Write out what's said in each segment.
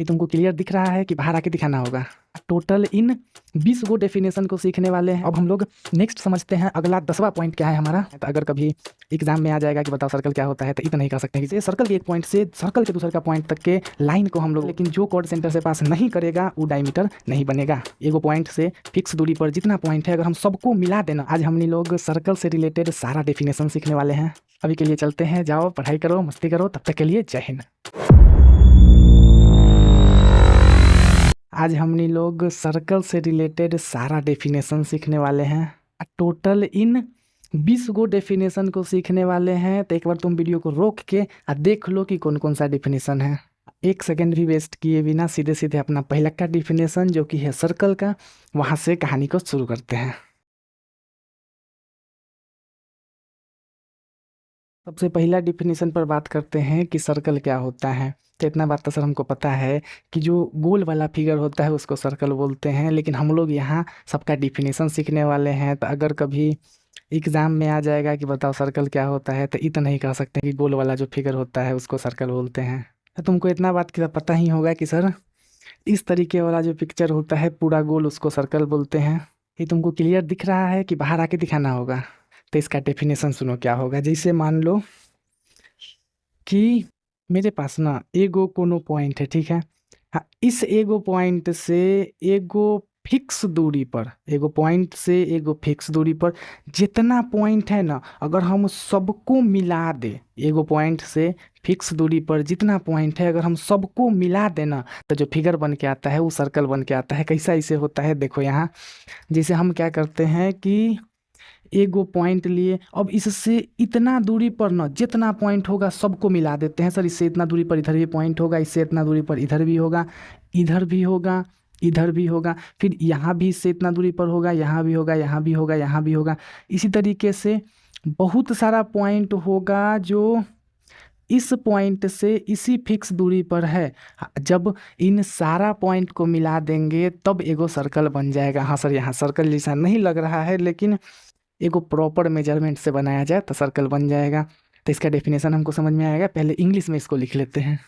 ये तुमको क्लियर दिख रहा है कि बाहर आके दिखाना होगा। टोटल इन 20 गो डेफिनेशन को सीखने वाले हैं। अब हम लोग नेक्स्ट समझते हैं अगला 10वां पॉइंट क्या है हमारा। तो अगर कभी एग्जाम में आ जाएगा कि बताओ सर्कल क्या होता है, तो इतना नहीं कह सकते हैं कि सर्कल के एक पॉइंट से सर्कल के दूसरे का पॉइंट तक के लाइन को हम लोग, लेकिन जो कॉर्ड सेंटर से पास नहीं करेगा वो डायमीटर नहीं बनेगा। एगो पॉइंट से फिक्स दूरी पर जितना पॉइंट है अगर हम सबको मिला देना, आज हम लोग सर्कल से रिलेटेड सारा डेफिनेशन सीखने वाले हैं। अभी के लिए चलते हैं, जाओ पढ़ाई करो, मस्ती करो, तब तक के लिए जय हिंद। आज हमनी लोग सर्कल से रिलेटेड सारा डेफिनेशन सीखने वाले हैं। टोटल इन 20 गो डेफिनेशन को सीखने वाले हैं। तो एक बार तुम वीडियो को रोक के देख लो कि कौन कौन सा डेफिनेशन है। एक सेकंड भी वेस्ट किए बिना सीधे सीधे अपना पहला का डेफिनेशन जो कि है सर्कल का, वहाँ से कहानी को शुरू करते हैं। सबसे पहला डिफिनीशन पर बात करते हैं कि सर्कल क्या होता है। तो इतना बात तो सर हमको पता है कि जो गोल वाला फिगर होता है उसको सर्कल बोलते हैं, लेकिन हम लोग यहाँ सबका डिफिनीशन सीखने वाले हैं। तो अगर कभी एग्जाम में आ जाएगा कि बताओ सर्कल क्या होता है, तो इतना नहीं कह सकते कि गोल वाला जो फिगर होता है उसको सर्कल बोलते हैं। तो तुमको इतना बात की पता ही होगा कि सर इस तरीके वाला जो पिक्चर होता है पूरा गोल, उसको सर्कल बोलते हैं। ये तुमको क्लियर दिख रहा है कि बाहर आके दिखाना होगा। तो इसका डेफिनेशन सुनो क्या होगा। जैसे मान लो कि मेरे पास ना एगो कोनो पॉइंट है, ठीक है। हाँ, इस एगो पॉइंट से एगो फिक्स दूरी पर, एगो पॉइंट से एगो फिक्स दूरी पर जितना पॉइंट है ना, अगर हम सबको मिला दे, एगो पॉइंट से फिक्स दूरी पर जितना पॉइंट है अगर हम सबको मिला देना, तो जो फिगर बन के आता है वो सर्कल बन के आता है। कैसा इसे होता है देखो यहाँ। जैसे हम क्या करते हैं कि एगो पॉइंट लिए, अब इससे इतना दूरी पर ना जितना पॉइंट होगा सबको मिला देते हैं। सर इससे इतना दूरी पर इधर भी पॉइंट होगा, इससे इतना दूरी पर इधर भी होगा, इधर भी होगा, इधर भी होगा, फिर यहाँ भी इससे इतना दूरी पर होगा, यहाँ भी होगा, यहाँ भी होगा, यहाँ भी होगा। इसी तरीके से बहुत सारा पॉइंट होगा जो इस पॉइंट से इसी फिक्स दूरी पर है। जब इन सारा पॉइंट को मिला देंगे तब एगो सर्कल बन जाएगा। हाँ सर यहाँ सर्कल जैसा नहीं लग रहा है, लेकिन एगो प्रॉपर मेजरमेंट से बनाया जाए तो सर्कल बन जाएगा। तो इसका डेफिनेशन हमको समझ में आएगा। पहले इंग्लिश में इसको लिख लेते हैं।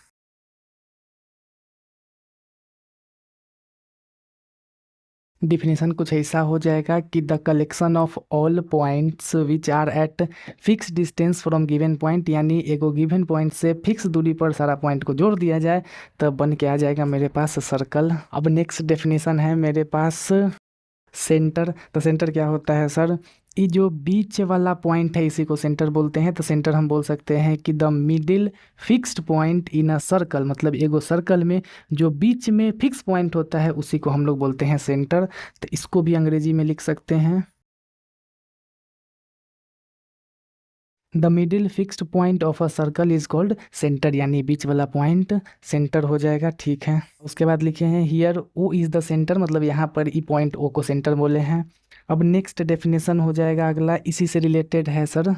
डिफिनेशन कुछ ऐसा हो जाएगा कि the collection of all points which are at fix distance from given point, यानी एगो गिवन पॉइंट से फिक्स दूरी पर सारा पॉइंट को जोड़ दिया जाए तब बन के आ जाएगा मेरे पास सर्कल। अब नेक्स्ट डेफिनेशन है मेरे पास सेंटर। तो सेंटर क्या होता है सर, ये जो बीच वाला पॉइंट है इसी को सेंटर बोलते हैं। तो सेंटर हम बोल सकते हैं कि the middle fixed point in a circle, मतलब एगो सर्कल में जो बीच में फिक्स पॉइंट होता है उसी को हम लोग बोलते हैं सेंटर। तो इसको भी अंग्रेजी में लिख सकते हैं the middle fixed point of a circle is called centre, यानी बीच वाला पॉइंट सेंटर हो जाएगा। ठीक है, उसके बाद लिखे हैं here O is the centre, मतलब यहाँ पर ई पॉइंट ओ को सेंटर बोले हैं। अब नेक्स्ट डेफिनेशन हो जाएगा अगला, इसी से रिलेटेड है सर।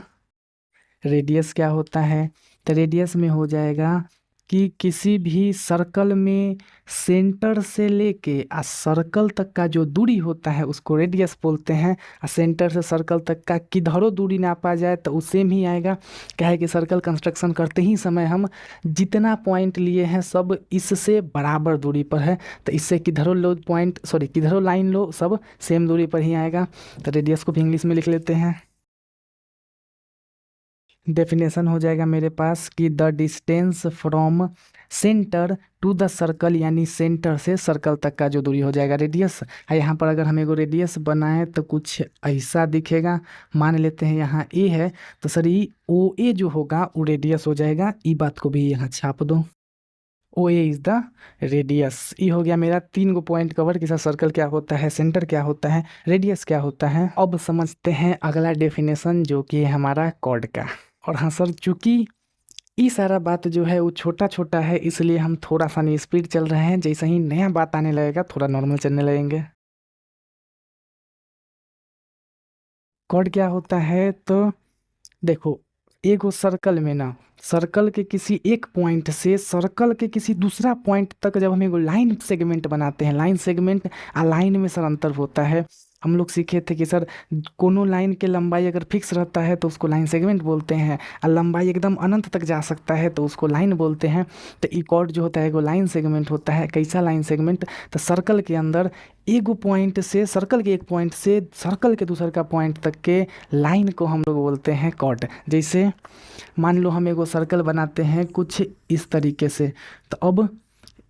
रेडियस क्या होता है, तो रेडियस में हो जाएगा कि किसी भी सर्कल में सेंटर से लेके आ सर्कल तक का जो दूरी होता है उसको रेडियस बोलते हैं। आ सेंटर से सर्कल तक का किधरों दूरी नापा जाए तो वो सेम ही आएगा। क्या है कि सर्कल कंस्ट्रक्शन करते ही समय हम जितना पॉइंट लिए हैं सब इससे बराबर दूरी पर है, तो इससे किधरों लो पॉइंट, सॉरी किधरों लाइन लो, सब सेम दूरी पर ही आएगा। तो रेडियस को भी इंग्लिश में लिख लेते हैं। डेफिनेशन हो जाएगा मेरे पास कि the distance from centre to the circle, यानी सेंटर से सर्कल तक का जो दूरी हो जाएगा रेडियस। यहाँ पर अगर हम एगो रेडियस बनाए तो कुछ ऐसा दिखेगा। मान लेते हैं यहाँ ए है, तो सर ये ओ ए जो होगा वो रेडियस हो जाएगा। ई बात को भी यहाँ छाप दो, ओ ए इज द रेडियस। ये हो गया मेरा 3 गो पॉइंट कवर कि सर सर्कल क्या होता है, सेंटर क्या होता है, रेडियस क्या होता है। अब समझते हैं अगला डेफिनेशन जो कि है हमारा कॉर्ड का। और हाँ सर, चूंकि ये सारा बात जो है वो छोटा छोटा है इसलिए हम थोड़ा सा नहीं स्पीड चल रहे हैं। जैसे ही नया बात आने लगेगा थोड़ा नॉर्मल चलने लगेंगे। कॉर्ड क्या होता है, तो देखो एगो सर्कल में ना, सर्कल के किसी एक पॉइंट से सर्कल के किसी दूसरा पॉइंट तक जब हम एगो लाइन सेगमेंट बनाते हैं, लाइन सेगमेंट आ लाइन में सर अंतर होता है। हम लोग सीखे थे कि सर कोनो लाइन के लंबाई अगर फिक्स रहता है तो उसको लाइन सेगमेंट बोलते हैं, और लंबाई एकदम अनंत तक जा सकता है तो उसको लाइन बोलते हैं। तो ई कॉर्ड जो होता है वो लाइन सेगमेंट होता है। कैसा लाइन सेगमेंट? तो सर्कल के अंदर एगो पॉइंट से, सर्कल के एक पॉइंट से सर्कल के दूसर का पॉइंट तक के लाइन को हम लोग बोलते हैं कॉर्ड। जैसे मान लो हम एगो सर्कल बनाते हैं कुछ इस तरीके से, तो अब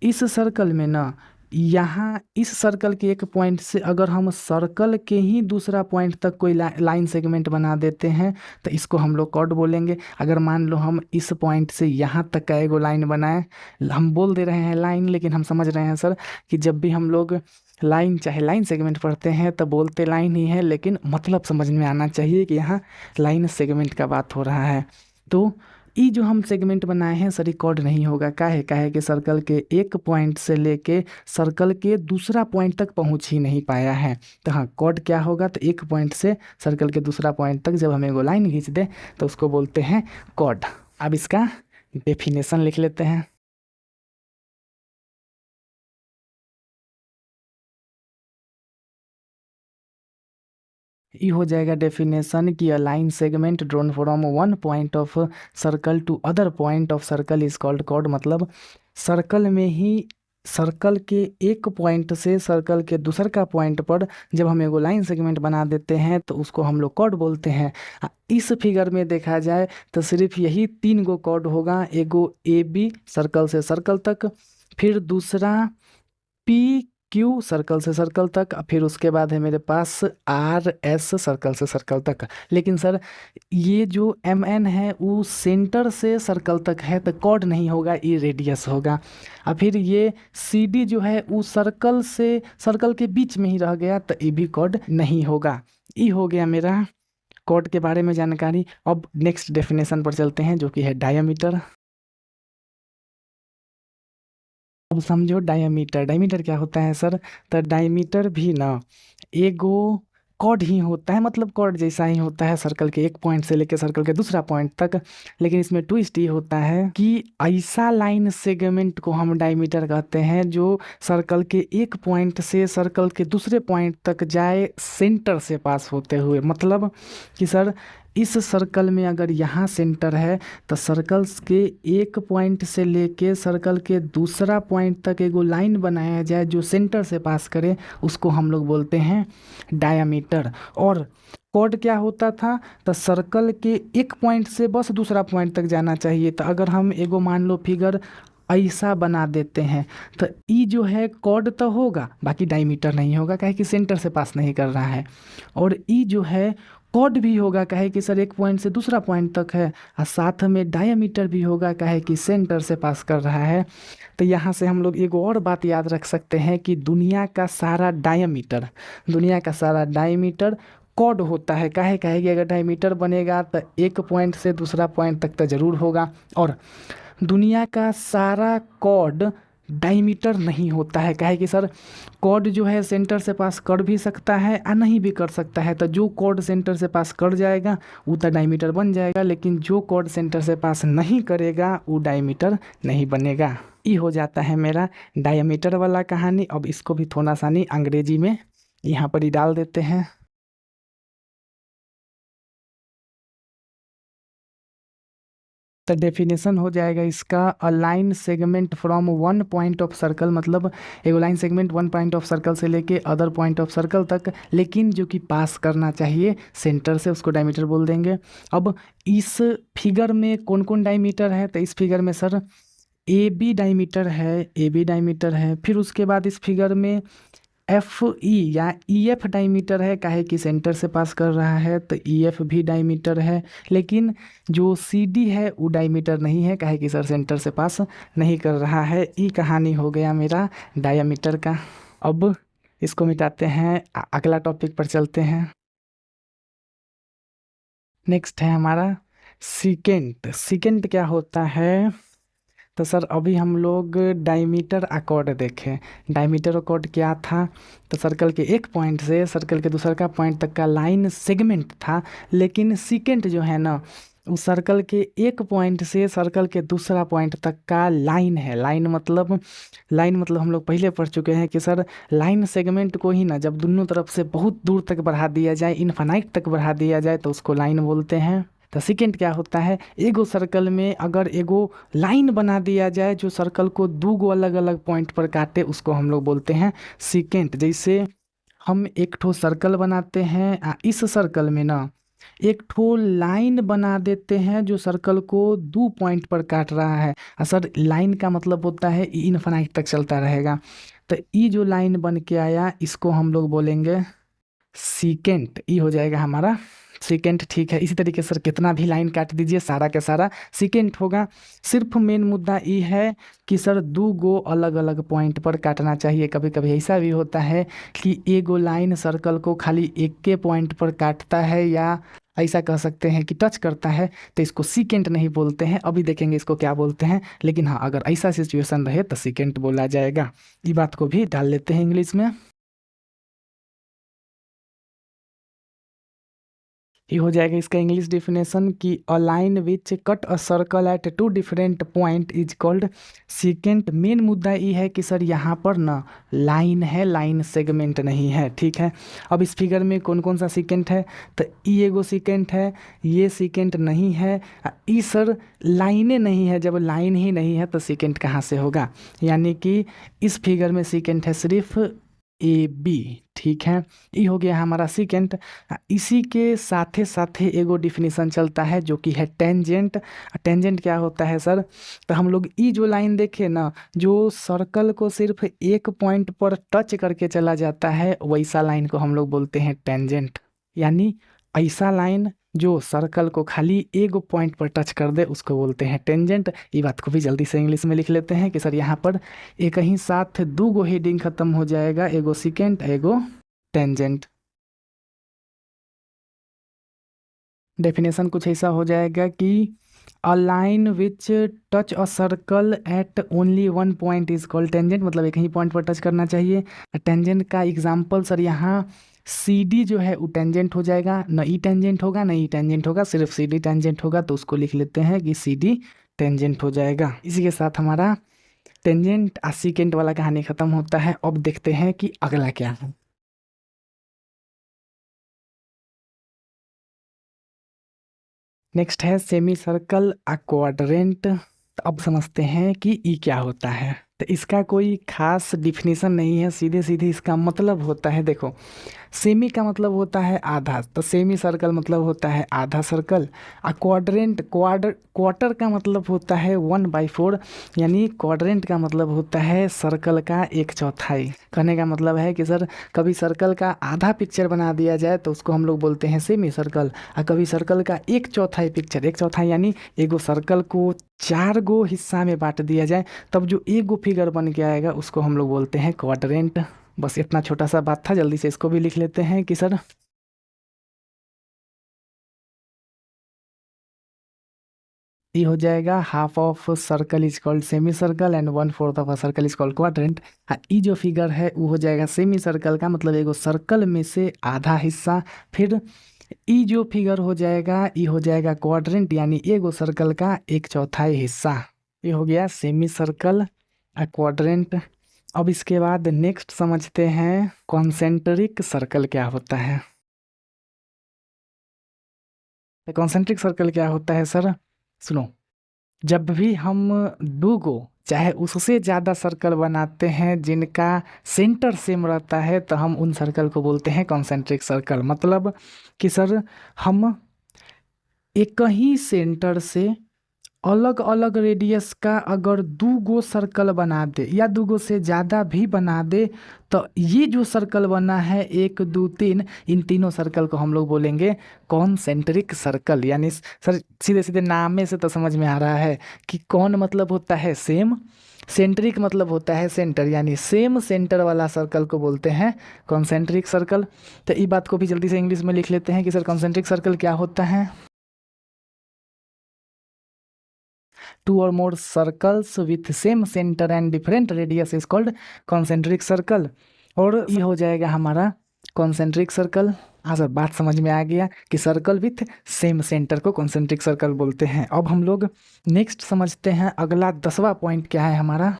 इस सर्कल में ना, यहाँ इस सर्कल के एक पॉइंट से अगर हम सर्कल के ही दूसरा पॉइंट तक कोई लाइन सेगमेंट बना देते हैं तो इसको हम लोग कॉर्ड बोलेंगे। अगर मान लो हम इस पॉइंट से यहाँ तक का एगो लाइन बनाए, हम बोल दे रहे हैं लाइन, लेकिन हम समझ रहे हैं सर कि जब भी हम लोग लाइन चाहे लाइन सेगमेंट पढ़ते हैं तो बोलते लाइन ही है, लेकिन मतलब समझ में आना चाहिए कि यहाँ लाइन सेगमेंट का बात हो रहा है। तो ई जो हम सेगमेंट बनाए हैं सर कॉर्ड नहीं होगा। काहे कि सर्कल के एक पॉइंट से लेके सर्कल के दूसरा पॉइंट तक पहुंच ही नहीं पाया है। तो हाँ, कॉर्ड क्या होगा? तो एक पॉइंट से सर्कल के दूसरा पॉइंट तक जब हमें वो लाइन खींच दे तो उसको बोलते हैं कॉर्ड। अब इसका डेफिनेशन लिख लेते हैं। ये हो जाएगा डेफिनेशन कि a line segment drawn from one point of circle to other point of circle is called chord. मतलब सर्कल में ही, सर्कल के एक पॉइंट से सर्कल के दूसर का पॉइंट पर जब हम एगो लाइन सेगमेंट बना देते हैं तो उसको हम लोग कॉर्ड बोलते हैं। इस फिगर में देखा जाए तो सिर्फ यही 3 गो कॉर्ड होगा। एगो ए बी सर्कल से सर्कल तक, फिर दूसरा पी क्यू सर्कल से सर्कल तक, फिर उसके बाद है मेरे पास आर एस सर्कल से सर्कल तक। लेकिन सर ये जो एम एन है वो सेंटर से सर्कल तक है तो कॉर्ड नहीं होगा, ये रेडियस होगा। और फिर ये सी डी जो है वो सर्कल से सर्कल के बीच में ही रह गया तो ये भी कॉर्ड नहीं होगा। ये हो गया मेरा कॉर्ड के बारे में जानकारी। अब नेक्स्ट डेफिनेशन पर चलते हैं जो कि है डायमीटर। अब समझो डायमीटर। डायमीटर क्या होता है सर? तो डायमीटर भी ना एगो कॉर्ड ही होता है, मतलब कॉर्ड जैसा ही होता है सर्कल के एक पॉइंट से लेकर सर्कल के दूसरा पॉइंट तक। लेकिन इसमें ट्विस्ट ये होता है कि ऐसा लाइन सेगमेंट को हम डायमीटर कहते हैं जो सर्कल के एक पॉइंट से सर्कल के दूसरे पॉइंट तक जाए सेंटर से पास होते हुए। मतलब कि सर इस सर्कल में अगर यहाँ सेंटर है तो सर्कल के एक पॉइंट से लेके सर्कल के दूसरा पॉइंट तक एगो लाइन बनाया जाए जो सेंटर से पास करे, उसको हम लोग बोलते हैं डायमीटर। और कॉर्ड क्या होता था? तो सर्कल के एक पॉइंट से बस दूसरा पॉइंट तक जाना चाहिए। तो अगर हम एगो मान लो फिगर ऐसा बना देते हैं तो ई जो है कॉर्ड तो होगा, बाकी डायमीटर नहीं होगा, काहे कि सेंटर से पास नहीं कर रहा है। और ई जो है कॉर्ड भी होगा, काहे कि सर एक पॉइंट से दूसरा पॉइंट तक है, और साथ में डायमीटर भी होगा, काहे कि सेंटर से पास कर रहा है। तो यहाँ से हम लोग एक और बात याद रख सकते हैं कि दुनिया का सारा डायमीटर कॉर्ड होता है। काहे कि अगर डायमीटर बनेगा तो एक पॉइंट से दूसरा पॉइंट तक तो जरूर होगा, और दुनिया का सारा कॉर्ड डायमीटर नहीं होता है। काहे कि सर कॉर्ड जो है सेंटर से पास कर भी सकता है और नहीं भी कर सकता है। तो जो कॉर्ड सेंटर से पास कर जाएगा वो तो डायमीटर बन जाएगा, लेकिन जो कॉर्ड सेंटर से पास नहीं करेगा वो डायमीटर नहीं बनेगा। ये हो जाता है मेरा डायमीटर वाला कहानी। अब इसको भी थोड़ा सा नहीं अंग्रेजी में यहाँ पर ही डाल देते हैं। तो डेफिनेशन हो जाएगा इसका, अ line segment from one point of circle. मतलब एगो line segment one point of circle से लेके अदर पॉइंट ऑफ सर्कल तक, लेकिन जो कि पास करना चाहिए सेंटर से, उसको डायमीटर बोल देंगे। अब इस फिगर में कौन कौन डायमीटर है? तो इस फिगर में सर ए बी डायमीटर है। फिर उसके बाद इस फिगर में एफ ई या ई एफ डायमीटर है, काहे कि सेंटर से पास कर रहा है तो ई एफ भी डायमीटर है। लेकिन जो सी डी है वो डायमीटर नहीं है, काहे कि सर सेंटर से पास नहीं कर रहा है। ये कहानी हो गया मेरा डायमीटर का। अब इसको मिटाते हैं, अगला टॉपिक पर चलते हैं। नेक्स्ट है हमारा सीकेंट। सीकेंट क्या होता है? तो सर अभी हम लोग डायमीटर अकॉर्ड देखें। डायमीटर अकॉर्ड क्या था? तो सर्कल के एक पॉइंट से सर्कल के दूसर का पॉइंट तक का लाइन सेगमेंट था। लेकिन सीकेंट जो है ना उस सर्कल के एक पॉइंट से सर्कल के दूसरा पॉइंट तक का लाइन है। लाइन मतलब हम लोग पहले पढ़ चुके हैं कि सर लाइन सेगमेंट को ही ना जब दोनों तरफ से बहुत दूर तक बढ़ा दिया जाए, इनफाइनाइट तक बढ़ा दिया जाए, तो उसको लाइन बोलते हैं। तो सेकेंड क्या होता है, एगो सर्कल में अगर एगो लाइन बना दिया जाए जो सर्कल को दो गो अलग अलग पॉइंट पर काटे, उसको हम लोग बोलते हैं सेकेंड। जैसे हम एक ठो सर्कल बनाते हैं, इस सर्कल में ना एक ठो लाइन बना देते हैं जो सर्कल को दो पॉइंट पर काट रहा है। सर लाइन का मतलब होता है इनफाइनाइट तक चलता रहेगा। तो ये जो लाइन बन के आया इसको हम लोग बोलेंगे सीकेंट। ये हो जाएगा हमारा सीकेंट, ठीक है। इसी तरीके से सर कितना भी लाइन काट दीजिए सारा का सारा सीकेंट होगा। सिर्फ मेन मुद्दा ये है कि सर दो गो अलग अलग पॉइंट पर काटना चाहिए। कभी कभी ऐसा भी होता है कि एगो लाइन सर्कल को खाली एक के पॉइंट पर काटता है, या ऐसा कह सकते हैं कि टच करता है, तो इसको सीकेंट नहीं बोलते हैं। अभी देखेंगे इसको क्या बोलते हैं, लेकिन हाँ अगर ऐसा सिचुएशन रहे तो सीकेंट बोला जाएगा। ये बात को भी डाल लेते हैं इंग्लिश में। ये हो जाएगा इसका इंग्लिश डेफिनेशन कि a line which cut a circle at two different point is called secant. Main मुद्दा ये है कि सर यहाँ पर ना लाइन है, लाइन सेगमेंट नहीं है, ठीक है। अब इस फिगर में कौन कौन सा सीकेंट है, तो ये एगो सीकेंट है, ये सीकेंट नहीं है, ये सर लाइनें नहीं है। जब लाइन ही नहीं है तो सीकेंट कहाँ से होगा, यानी कि इस फिगर में सीकेंट है सिर्फ ए बी, ठीक है। ये हो गया हमारा सीकेंट। इसी के साथे साथे एगो डिफिनीशन चलता है जो कि है टेंजेंट। टेंजेंट क्या होता है सर, तो हम लोग ये जो लाइन देखे ना, जो सर्कल को सिर्फ एक पॉइंट पर टच करके चला जाता है, वैसा लाइन को हम लोग बोलते हैं टेंजेंट। यानी ऐसा लाइन जो सर्कल को खाली एगो पॉइंट पर टच कर दे उसको बोलते हैं टेंजेंट। ये बात को भी जल्दी से इंग्लिश में लिख लेते हैं कि सर यहाँ पर एक ही साथ दो गो हेडिंग खत्म हो जाएगा, एगो सीकेंट एगो टेंजेंट। डेफिनेशन कुछ ऐसा हो जाएगा कि a line which touch a circle eight only one point is called tangent, मतलब एक ही पॉइंट पर टच करना चाहिए। टेंजेंट का एग्जांपल सर यहाँ सी डी जो है वो टेंजेंट हो जाएगा, न ई टेंजेंट होगा न ई टेंजेंट होगा, सिर्फ सी डी टेंजेंट होगा, तो उसको लिख लेते हैं कि सी डी टेंजेंट हो जाएगा। इसी के साथ हमारा टेंजेंट और सीकेंट वाला कहानी खत्म होता है। अब देखते हैं कि अगला क्या है। नेक्स्ट है सेमी सर्कल क्वाड्रेंट। अब समझते हैं कि ई क्या होता है। तो इसका कोई खास डिफिनीशन नहीं है, सीधे सीधे इसका मतलब होता है, देखो सेमी का मतलब होता है आधा, तो सेमी सर्कल मतलब होता है आधा सर्कल। क्वाड्रेंट क्वार्टर का मतलब होता है 1/4, यानी क्वाड्रेंट का मतलब होता है सर्कल का एक चौथाई। कहने का मतलब है कि सर कभी सर्कल का आधा पिक्चर बना दिया जाए तो उसको हम लोग बोलते हैं सेमी सर्कल, और कभी सर्कल का एक चौथाई पिक्चर, एक चौथाई यानी एगो सर्कल को चार गो हिस्सा में बांट दिया जाए तब जो एक गो फिगर बन के आएगा उसको हम लोग बोलते हैं क्वाड्रेंट। बस इतना छोटा सा बात था, जल्दी से इसको भी लिख लेते हैं कि सर ये हो जाएगा half of circle is called semi circle and 1/4 of a circle is called quadrant. ये जो फिगर है वो हो जाएगा सेमी सर्कल का, मतलब एगो सर्कल में से आधा हिस्सा। फिर ये जो फिगर हो जाएगा ये हो जाएगा क्वाड्रेंट, यानी एगो सर्कल का एक चौथाई हिस्सा। ये हो गया सेमी सर्कल क्वाड्रेंट। अब इसके बाद नेक्स्ट समझते हैं कॉन्सेंट्रिक सर्कल क्या होता है। कॉन्सेंट्रिक सर्कल क्या होता है सर, सुनो, जब भी हम दो गो चाहे उससे ज़्यादा सर्कल बनाते हैं जिनका सेंटर सेम रहता है तो हम उन सर्कल को बोलते हैं कॉन्सेंट्रिक सर्कल। मतलब कि सर हम एक ही सेंटर से अलग अलग रेडियस का अगर दो गो सर्कल बना दे या दो गो से ज़्यादा भी बना दे, तो ये जो सर्कल बना है 1 2 3, इन तीनों सर्कल को हम लोग बोलेंगे कॉन्सेंट्रिक सर्कल। यानी सर सीधे सीधे नाम में से तो समझ में आ रहा है कि कौन मतलब होता है सेम, सेंट्रिक मतलब होता है सेंटर, यानी सेम सेंटर वाला सर्कल को बोलते हैं कॉन्सेंट्रिक सर्कल। तो ये बात को भी जल्दी से इंग्लिश में लिख लेते हैं कि सर कॉन्सेंट्रिक सर्कल क्या होता है। टू और more circles with same centre and different radius is called concentric circle. और ये हो जाएगा हमारा कॉन्सेंट्रिक सर्कल। आज बात समझ में आ गया कि सर्कल विथ सेम सेंटर को कॉन्सेंट्रिक सर्कल बोलते हैं। अब हम लोग नेक्स्ट समझते हैं अगला 10वां पॉइंट क्या है हमारा,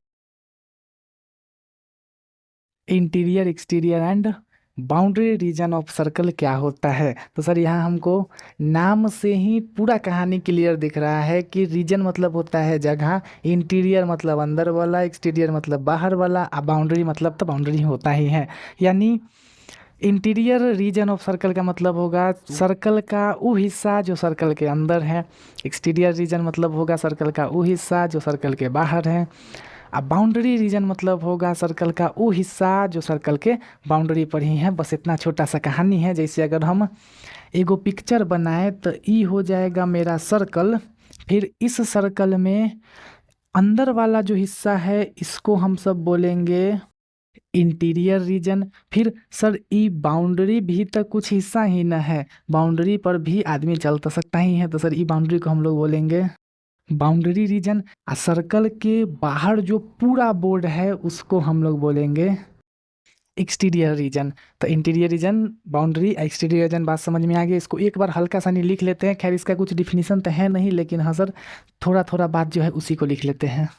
interior exterior and boundary region of circle क्या होता है। तो सर यहाँ हमको नाम से ही पूरा कहानी क्लियर दिख रहा है कि रीजन मतलब होता है जगह, इंटीरियर मतलब अंदर वाला, एक्सटीरियर मतलब बाहर वाला, और बाउंड्री मतलब तो बाउंड्री होता ही है। यानी इंटीरियर रीजन ऑफ सर्कल का मतलब होगा सर्कल का वो हिस्सा जो सर्कल के अंदर है, एक्सटीरियर रीजन मतलब होगा सर्कल का वो हिस्सा जो सर्कल के बाहर है, अब बाउंड्री रीजन मतलब होगा सर्कल का वो हिस्सा जो सर्कल के बाउंड्री पर ही है। बस इतना छोटा सा कहानी है। जैसे अगर हम एगो पिक्चर बनाए तो ई हो जाएगा मेरा सर्कल, फिर इस सर्कल में अंदर वाला जो हिस्सा है इसको हम सब बोलेंगे इंटीरियर रीजन। फिर सर ई बाउंड्री भी तो कुछ हिस्सा ही न है, बाउंड्री पर भी आदमी चल तो सकता ही है, तो सर ई बाउंड्री को हम लोग बोलेंगे बाउंड्री रीजन। आ सर्कल के बाहर जो पूरा बोर्ड है उसको हम लोग बोलेंगे एक्सटीरियर रीजन। तो interior region, boundary, exterior region, बात समझ में आ गई। इसको एक बार हल्का सा नहीं लिख लेते हैं, खैर इसका कुछ डिफिनीशन तो है नहीं, लेकिन हाँ सर थोड़ा थोड़ा बात जो है उसी को लिख लेते हैं।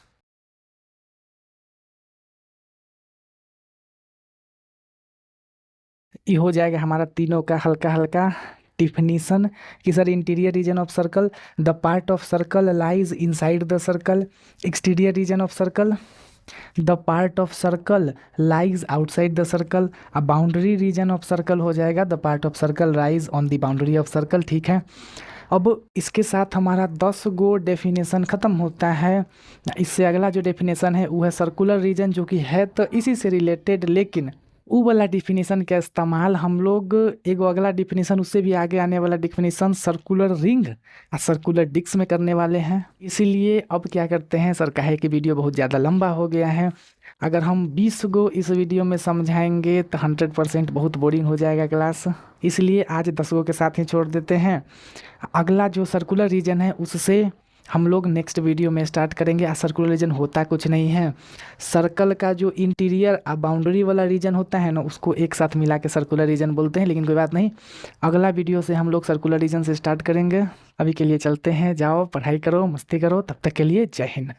ये हो जाएगा हमारा तीनों का हल्का हल्का डिफिनीशन कि sir interior region of circle, the part of circle lies inside the circle, exterior region of circle, the part of circle lies outside the circle. अब बाउंड्री रीजन ऑफ सर्कल हो जाएगा the part of circle rise on the boundary of circle. ठीक है, अब इसके साथ हमारा 10 गो definition ख़त्म होता है। इससे अगला जो डेफिनेशन है वो है सर्कुलर रीजन, जो कि है तो इसी से रिलेटेड, लेकिन वो वाला डिफिनीशन का इस्तेमाल हम लोग एगो अगला डिफिनीशन उससे भी आगे आने वाला डिफिनीशन सर्कुलर रिंग और सर्कुलर डिस्क में करने वाले हैं। इसीलिए अब क्या करते हैं सर, काहे कि वीडियो बहुत ज़्यादा लंबा हो गया है, अगर हम 20 गो इस वीडियो में समझाएंगे तो 100% बहुत बोरिंग हो जाएगा क्लास, इसलिए आज 10 गो के साथ ही छोड़ देते हैं। अगला जो सर्कुलर रीजन है उससे हम लोग नेक्स्ट वीडियो में स्टार्ट करेंगे। सर्कुलर रीजन होता कुछ नहीं है, सर्कल का जो इंटीरियर और बाउंड्री वाला रीजन होता है ना उसको एक साथ मिला के सर्कुलर रीजन बोलते हैं, लेकिन कोई बात नहीं, अगला वीडियो से हम लोग सर्कुलर रीजन से स्टार्ट करेंगे। अभी के लिए चलते हैं, जाओ पढ़ाई करो, मस्ती करो, तब तक के लिए जय हिंद।